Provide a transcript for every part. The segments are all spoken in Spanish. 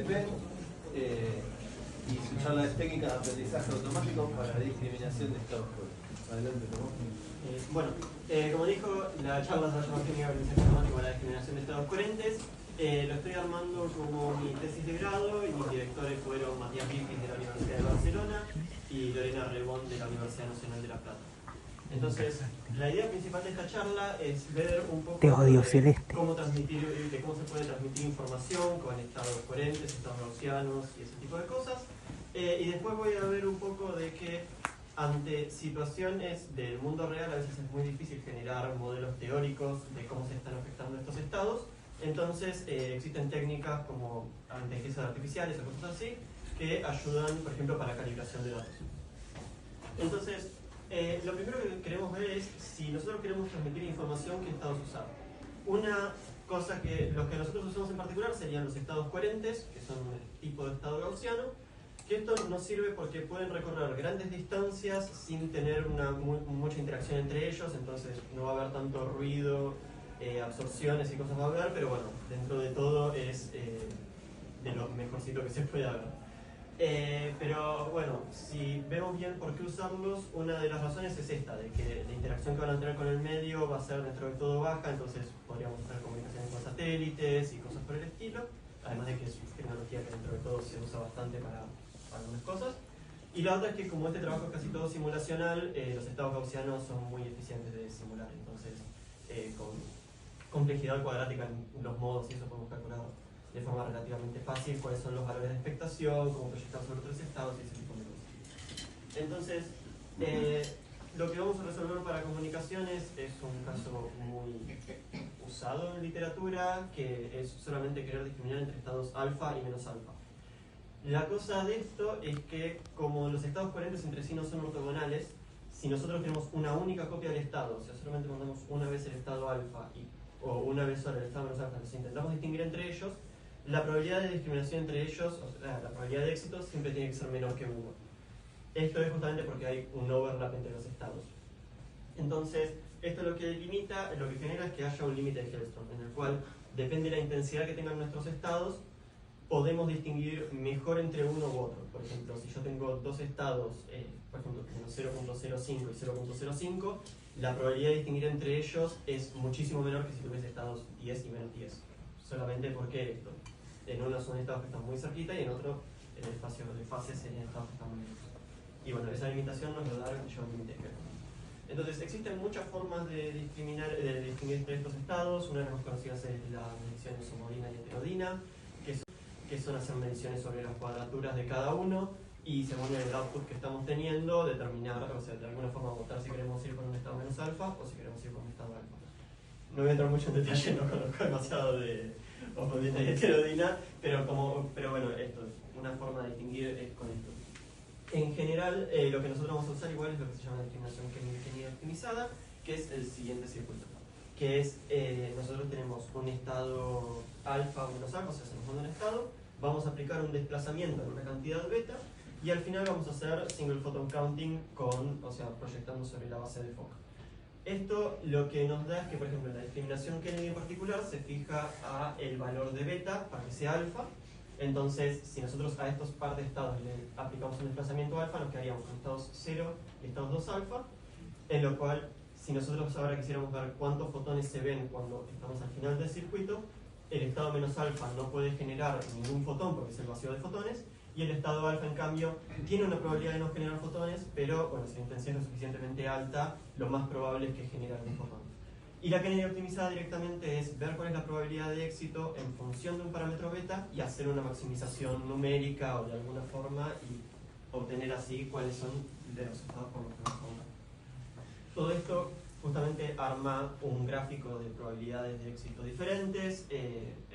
PEN y su charla es técnica de aprendizaje automático para la discriminación de estados coherentes. Adelante, ¿no? Bueno, como dijo, la charla se va a llamar técnica de aprendizaje automático para la discriminación de estados coherentes. Lo estoy armando como mi tesis de grado y mis directores fueron Matías Vilkis de la Universidad de Barcelona y Lorena Rebón de la Universidad Nacional de La Plata. Entonces, la idea principal de esta charla es ver un poco de cómo transmitir, de cómo se puede transmitir información con estados coherentes, estados gaussianos y ese tipo de cosas. Y después voy a ver un poco de que ante situaciones del mundo real a veces es muy difícil generar modelos teóricos de cómo se están afectando estos estados. Entonces existen técnicas como inteligencias artificiales o cosas así que ayudan, por ejemplo, para calibración de datos. Entonces, lo primero que queremos ver es si nosotros queremos transmitir información, ¿qué estados usar? Una cosa que los que nosotros usamos en particular serían los estados coherentes, que son el tipo de estado gaussiano, que esto nos sirve porque pueden recorrer grandes distancias sin tener mucha interacción entre ellos, entonces no va a haber tanto ruido, absorciones y cosas va a haber, pero bueno, dentro de todo es de lo mejorcito que se puede haber. Pero bueno, si vemos bien por qué usarlos, una de las razones es esta, de que la interacción que van a tener con el medio va a ser dentro de todo baja, entonces podríamos hacer comunicaciones con satélites y cosas por el estilo, además de que es tecnología que dentro de todo se usa bastante para algunas cosas. Y la otra es que como este trabajo es casi todo simulacional, los estados gaussianos son muy eficientes de simular, entonces con complejidad cuadrática en los modos y eso podemos calcular de forma relativamente fácil cuáles son los valores de expectación, cómo proyectar sobre otros estados y ese tipo de cosas. Entonces, lo que vamos a resolver para comunicaciones es un caso muy usado en literatura, que es solamente querer discriminar entre estados alfa y menos alfa. La cosa de esto es que, como los estados coherentes entre sí no son ortogonales, si nosotros tenemos una única copia del estado, o sea, solamente mandamos una vez el estado alfa o una vez sola el estado menos alfa, entonces intentamos distinguir entre ellos, la probabilidad de discriminación entre ellos, o sea, la probabilidad de éxito siempre tiene que ser menor que 1. Esto es justamente porque hay un overlap entre los estados. Entonces, esto lo que limita, lo que genera es que haya un límite de Helmstrom, en el cual, depende de la intensidad que tengan nuestros estados, podemos distinguir mejor entre uno u otro. Por ejemplo, si yo tengo dos estados, por ejemplo, 0.05 y 0.05, la probabilidad de distinguir entre ellos es muchísimo menor que si tuviese estados 10 y menos 10. Solamente porque en uno son estados que están muy cerquita y en otro, en el espacio de fase, serían estados que están muy lejos. Y bueno, esa limitación nos lo da el límite de Helmstrom. Entonces, existen muchas formas de distinguir entre estos estados. Una de las más conocidas es la medición isomodina y heterodina, que son hacer mediciones sobre las cuadraturas de cada uno y según el output que estamos teniendo, determinar, o sea, de alguna forma votar si queremos ir con un estado menos alfa o si queremos ir con un estado alfa. No voy a entrar mucho en detalle, no conozco demasiado de osmodina y heterodina, pero bueno, esto es una forma de distinguir con esto. En general, lo que nosotros vamos a usar igual es lo que se llama discriminación Kennedy optimizada, que es el siguiente circuito. Que es, nosotros tenemos un estado alfa o menos alfa, o sea, se nos manda un estado, vamos a aplicar un desplazamiento en una cantidad beta, y al final vamos a hacer single photon counting o sea, proyectando sobre la base de Fock. Esto lo que nos da es que, por ejemplo, en la discriminación Kennedy en particular se fija a el valor de beta para que sea alfa. Entonces, si nosotros a estos par de estados le aplicamos un desplazamiento alfa, nos quedaríamos con estados 0 y estados 2 alfa, en lo cual, si nosotros ahora quisiéramos ver cuántos fotones se ven cuando estamos al final del circuito, el estado menos alfa no puede generar ningún fotón porque es el vacío de fotones, y el estado alfa, en cambio, tiene una probabilidad de no generar fotones, pero bueno, si la intensidad es lo suficientemente alta, lo más probable es que genere algún fotón. Y la Kennedy optimizada directamente es ver cuál es la probabilidad de éxito en función de un parámetro beta y hacer una maximización numérica o de alguna forma y obtener así cuáles son de los estados por los que nos pongan. Todo esto justamente arma un gráfico de probabilidades de éxito diferentes.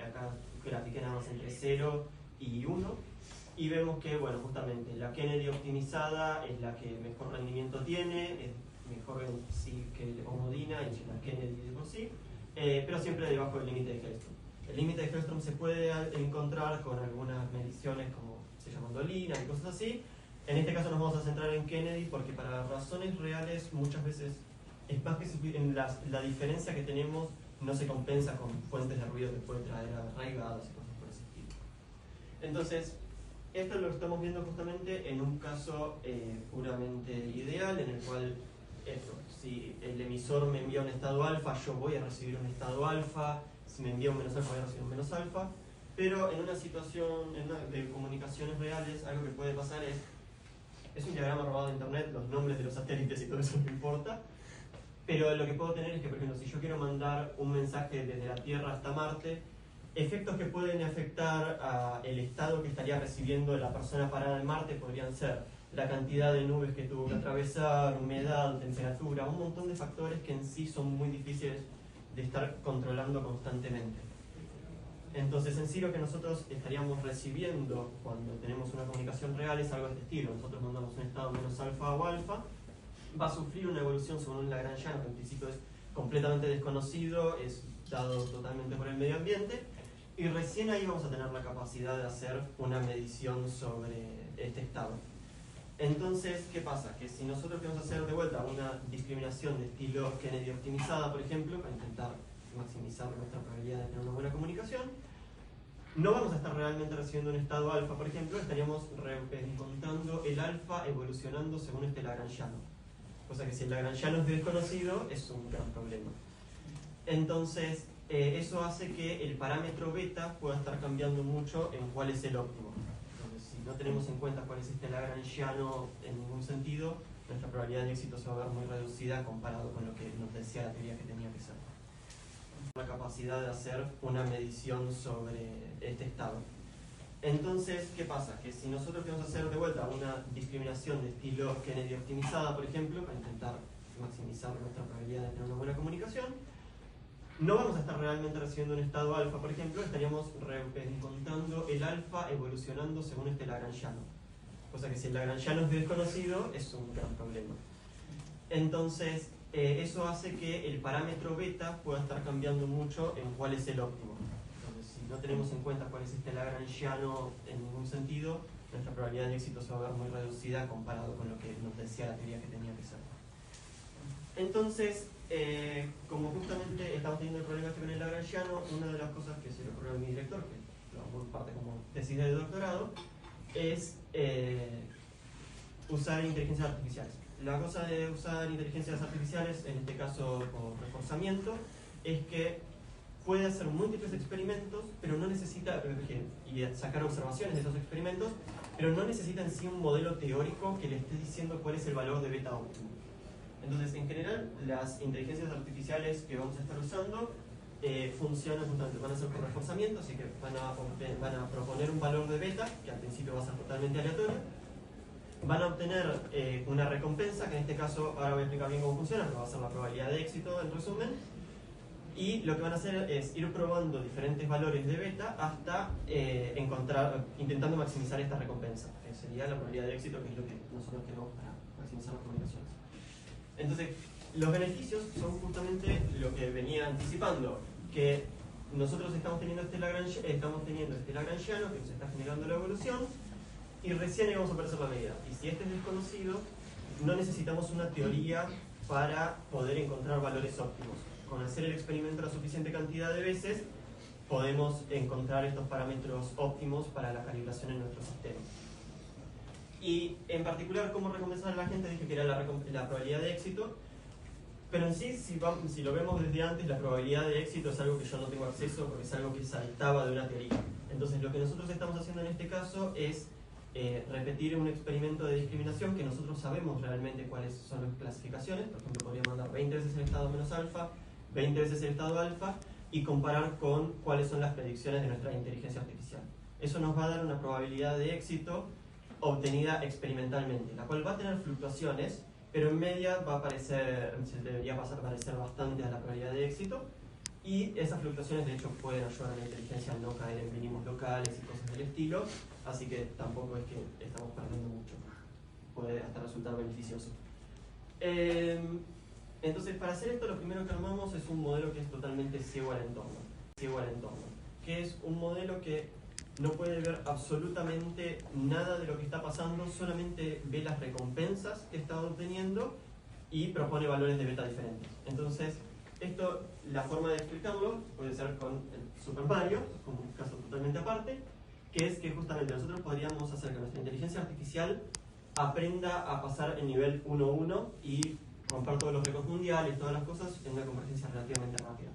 Acá grafiqué nada más entre 0 y 1. Y vemos que, bueno, justamente la Kennedy optimizada es la que mejor rendimiento tiene, es mejor en sí que la homodina y la Kennedy de por sí, pero siempre debajo del límite de Helmstrom. El límite de Helmstrom se puede encontrar con algunas mediciones como se llaman dolinas y cosas así. En este caso nos vamos a centrar en Kennedy porque para razones reales muchas veces es más que en la diferencia que tenemos no se compensa con fuentes de ruido que puede traer arraigadas y cosas por ese estilo. Entonces, esto lo estamos viendo justamente en un caso puramente ideal, en el cual si el emisor me envía un estado alfa, yo voy a recibir un estado alfa, si me envía un menos alfa, voy a recibir un menos alfa, pero en una situación de comunicaciones reales, algo que puede pasar es un diagrama robado de internet, los nombres de los satélites y todo eso no importa, pero lo que puedo tener es que, por ejemplo, si yo quiero mandar un mensaje desde la Tierra hasta Marte, efectos que pueden afectar al estado que estaría recibiendo la persona parada en Marte podrían ser la cantidad de nubes que tuvo que atravesar, humedad, temperatura, un montón de factores que en sí son muy difíciles de estar controlando constantemente. Entonces, en sí lo que nosotros estaríamos recibiendo cuando tenemos una comunicación real es algo de este estilo. Nosotros mandamos un estado menos alfa o alfa, va a sufrir una evolución según un lagrangiano, que en principio es completamente desconocido, es dado totalmente por el medio ambiente, y recién ahí vamos a tener la capacidad de hacer una medición sobre este estado. Entonces, ¿qué pasa? Que si nosotros queremos hacer de vuelta una discriminación de estilo Kennedy optimizada, por ejemplo, para intentar maximizar nuestra probabilidad de tener una buena comunicación, no vamos a estar realmente recibiendo un estado alfa, por ejemplo, estaríamos encontrando el alfa evolucionando según este lagrangiano. Cosa que si el lagrangiano es desconocido, es un gran problema. Entonces, eso hace que el parámetro beta pueda estar cambiando mucho en cuál es el óptimo. Entonces, si no tenemos en cuenta cuál es este lagrangiano en ningún sentido, nuestra probabilidad de éxito se va a ver muy reducida comparado con lo que nos decía la teoría que tenía que ser. La capacidad de hacer una medición sobre este estado. Entonces, ¿qué pasa? Que si nosotros queremos hacer de vuelta una discriminación de estilo Kennedy optimizada, por ejemplo, para intentar maximizar nuestra probabilidad de tener una buena comunicación, no vamos a estar realmente recibiendo un estado alfa, por ejemplo, estaríamos encontrando el alfa evolucionando según este lagrangiano. Cosa que si el lagrangiano es desconocido, es un gran problema. Entonces, eso hace que el parámetro beta pueda estar cambiando mucho en cuál es el óptimo. Entonces, si no tenemos en cuenta cuál es este lagrangiano en ningún sentido, nuestra probabilidad de éxito se va a ver muy reducida comparado con lo que nos decía la teoría que tenía que ser. Entonces, como justamente estamos teniendo el problema con el lagrangiano, una de las cosas que se le ocurrió a mi director, que lo hago parte como tesis de doctorado, es usar inteligencias artificiales. La cosa de usar inteligencias artificiales, en este caso por reforzamiento, es que puede hacer múltiples experimentos, pero no necesita, y sacar observaciones de esos experimentos, pero no necesita en sí un modelo teórico que le esté diciendo cuál es el valor de beta óptimo. Entonces, en general, las inteligencias artificiales que vamos a estar usando funcionan justamente, van a ser por reforzamiento, así que van a proponer un valor de beta, que al principio va a ser totalmente aleatorio, van a obtener una recompensa, que en este caso, ahora voy a explicar bien cómo funciona, pero va a ser la probabilidad de éxito en resumen, y lo que van a hacer es ir probando diferentes valores de beta hasta intentando maximizar esta recompensa, que sería la probabilidad de éxito, que es lo que nosotros queremos para maximizar las comunicaciones. Entonces, los beneficios son justamente lo que venía anticipando, que nosotros estamos teniendo este lagrangiano que nos está generando la evolución, y recién íbamos a aparecer la medida. Y si este es desconocido, no necesitamos una teoría para poder encontrar valores óptimos. Con hacer el experimento la suficiente cantidad de veces, podemos encontrar estos parámetros óptimos para la calibración en nuestro sistema. Y en particular, cómo recompensar a la gente, dije que era la probabilidad de éxito, pero en sí, si lo vemos desde antes, la probabilidad de éxito es algo que yo no tengo acceso porque es algo que saltaba de una teoría. Entonces, lo que nosotros estamos haciendo en este caso es repetir un experimento de discriminación que nosotros sabemos realmente cuáles son las clasificaciones. Por ejemplo, podría mandar 20 veces el estado menos alfa, 20 veces el estado alfa, y comparar con cuáles son las predicciones de nuestra inteligencia artificial. Eso nos va a dar una probabilidad de éxito obtenida experimentalmente, la cual va a tener fluctuaciones, pero en media debería pasar a parecer bastante a la probabilidad de éxito, y esas fluctuaciones de hecho pueden ayudar a la inteligencia a no caer en mínimos locales y cosas del estilo, así que tampoco es que estamos perdiendo mucho, puede hasta resultar beneficioso. Entonces, para hacer esto, lo primero que armamos es un modelo que es totalmente ciego al entorno, que es un modelo que no puede ver absolutamente nada de lo que está pasando, solamente ve las recompensas que está obteniendo y propone valores de beta diferentes. Entonces, la forma de explicarlo puede ser con el Super Mario, como un caso totalmente aparte, que es que justamente nosotros podríamos hacer que nuestra inteligencia artificial aprenda a pasar el nivel 1-1 y romper todos los récords mundiales, todas las cosas en una convergencia relativamente rápida.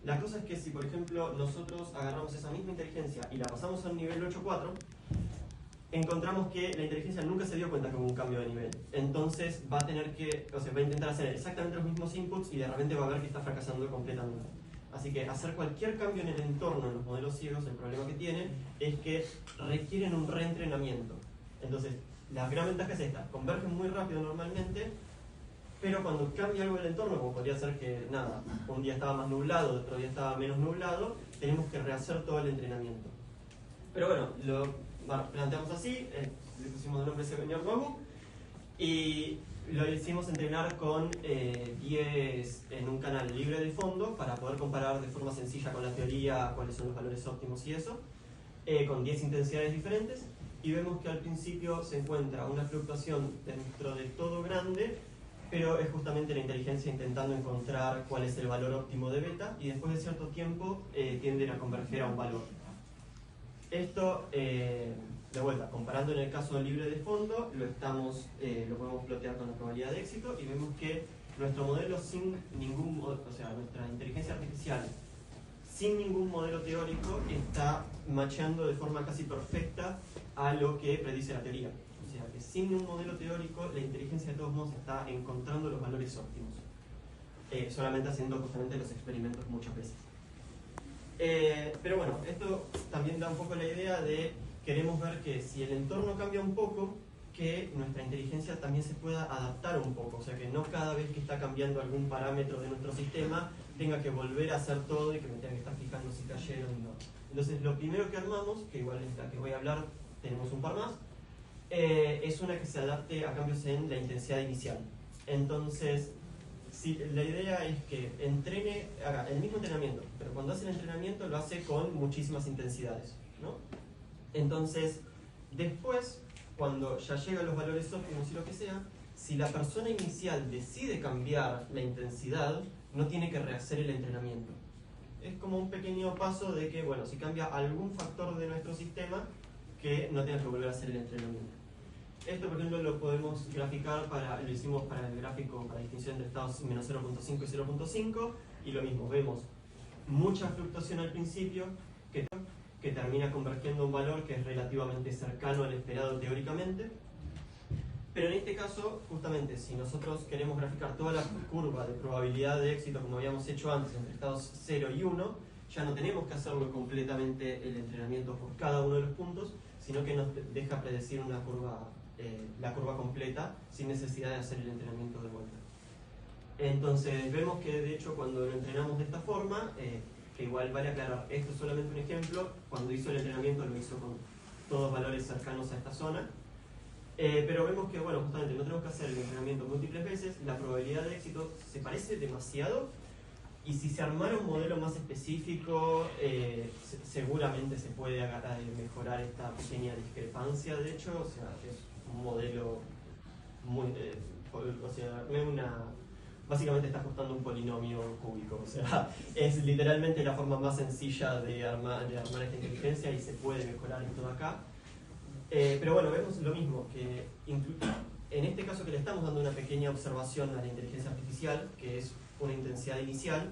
La cosa es que si, por ejemplo, nosotros agarramos esa misma inteligencia y la pasamos a un nivel 8-4, encontramos que la inteligencia nunca se dio cuenta que hubo un cambio de nivel. Entonces va a tener que, o sea, va a intentar hacer exactamente los mismos inputs y de repente va a ver que está fracasando completamente. Así que hacer cualquier cambio en el entorno, en los modelos ciegos, el problema que tienen es que requieren un reentrenamiento. Entonces, la gran ventaja es esta: convergen muy rápido normalmente, pero cuando cambia algo del entorno, como podría ser que, nada, un día estaba más nublado, otro día estaba menos nublado, tenemos que rehacer todo el entrenamiento. Pero bueno, lo planteamos así, le pusimos el nombre señor Nobu, y lo hicimos entrenar con 10 en un canal libre de fondo para poder comparar de forma sencilla con la teoría cuáles son los valores óptimos y eso, con 10 intensidades diferentes, y vemos que al principio se encuentra una fluctuación dentro de todo grande, pero es justamente la inteligencia intentando encontrar cuál es el valor óptimo de beta, y después de cierto tiempo tienden a converger a un valor. Esto, de vuelta, comparando en el caso libre de fondo, lo podemos plotear con la probabilidad de éxito y vemos que nuestro modelo sin ningún, o sea, nuestra inteligencia artificial sin ningún modelo teórico está macheando de forma casi perfecta a lo que predice la teoría. O sea, que sin un modelo teórico, la inteligencia de todos modos está encontrando los valores óptimos, solamente haciendo justamente los experimentos muchas veces. Pero bueno, esto también da un poco la idea de, queremos ver que si el entorno cambia un poco, que nuestra inteligencia también se pueda adaptar un poco, o sea que no cada vez que está cambiando algún parámetro de nuestro sistema tenga que volver a hacer todo y que me tenga que estar fijando si cayeron o no. Entonces lo primero que armamos, que igual es la que voy a hablar, tenemos un par más, es una que se adapte a cambios en la intensidad inicial. Entonces, sí, la idea es que haga el mismo entrenamiento, pero cuando hace el entrenamiento lo hace con muchísimas intensidades, ¿no? Entonces, después, cuando ya llegan los valores óptimos y lo que sea, si la persona inicial decide cambiar la intensidad, no tiene que rehacer el entrenamiento. Es como un pequeño paso de que, bueno, si cambia algún factor de nuestro sistema, que no tenga que volver a hacer el entrenamiento. Esto, por ejemplo, lo podemos graficar, lo hicimos para el gráfico para distinción entre estados menos 0.5 y 0.5, y lo mismo, vemos mucha fluctuación al principio, que termina convergiendo a un valor que es relativamente cercano al esperado teóricamente. Pero en este caso, justamente, si nosotros queremos graficar toda la curva de probabilidad de éxito como habíamos hecho antes entre estados 0 y 1, ya no tenemos que hacerlo completamente el entrenamiento por cada uno de los puntos, sino que nos deja predecir una curva, la curva completa sin necesidad de hacer el entrenamiento de vuelta. Entonces vemos que de hecho cuando lo entrenamos de esta forma, que igual vale aclarar, esto es solamente un ejemplo, cuando hizo el entrenamiento lo hizo con todos valores cercanos a esta zona, pero vemos que, bueno, justamente no tenemos que hacer el entrenamiento múltiples veces, la probabilidad de éxito se parece demasiado, y si se armara un modelo más específico, seguramente se puede mejorar esta pequeña discrepancia. De hecho, o sea, es un modelo muy, o sea, básicamente está ajustando un polinomio cúbico, o sea, es literalmente la forma más sencilla de armar esta inteligencia y se puede mejorar esto de acá. Pero bueno, vemos lo mismo, que en este caso que le estamos dando una pequeña observación a la inteligencia artificial, que es una intensidad inicial,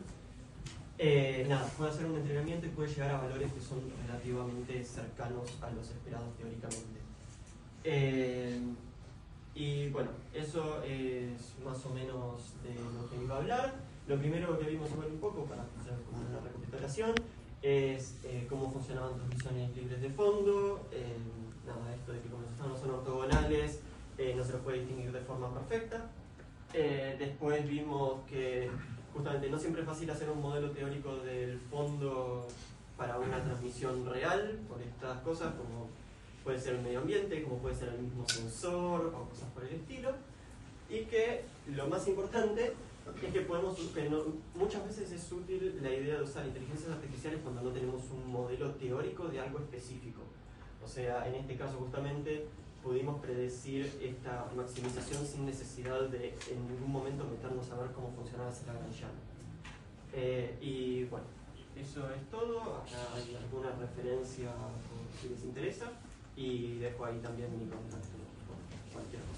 puede hacer un entrenamiento y puede llegar a valores que son relativamente cercanos a los esperados teóricamente. Y bueno, eso es más o menos de lo que iba a hablar. Lo primero que vimos igual un poco, para hacer como una recapitulación, es cómo funcionaban transmisiones libres de fondo, esto de que como no son ortogonales, no se los puede distinguir de forma perfecta. Después vimos que justamente no siempre es fácil hacer un modelo teórico del fondo para una transmisión real, por estas cosas como puede ser el medio ambiente, como puede ser el mismo sensor o cosas por el estilo, y que lo más importante es que muchas veces es útil la idea de usar inteligencias artificiales cuando no tenemos un modelo teórico de algo específico. O sea, en este caso justamente pudimos predecir esta maximización sin necesidad de en ningún momento meternos a ver cómo funcionaba ese Lagrangiano. Y bueno, eso es todo. Acá hay alguna referencia por si les interesa y dejo ahí también mi contacto por cualquier cosa.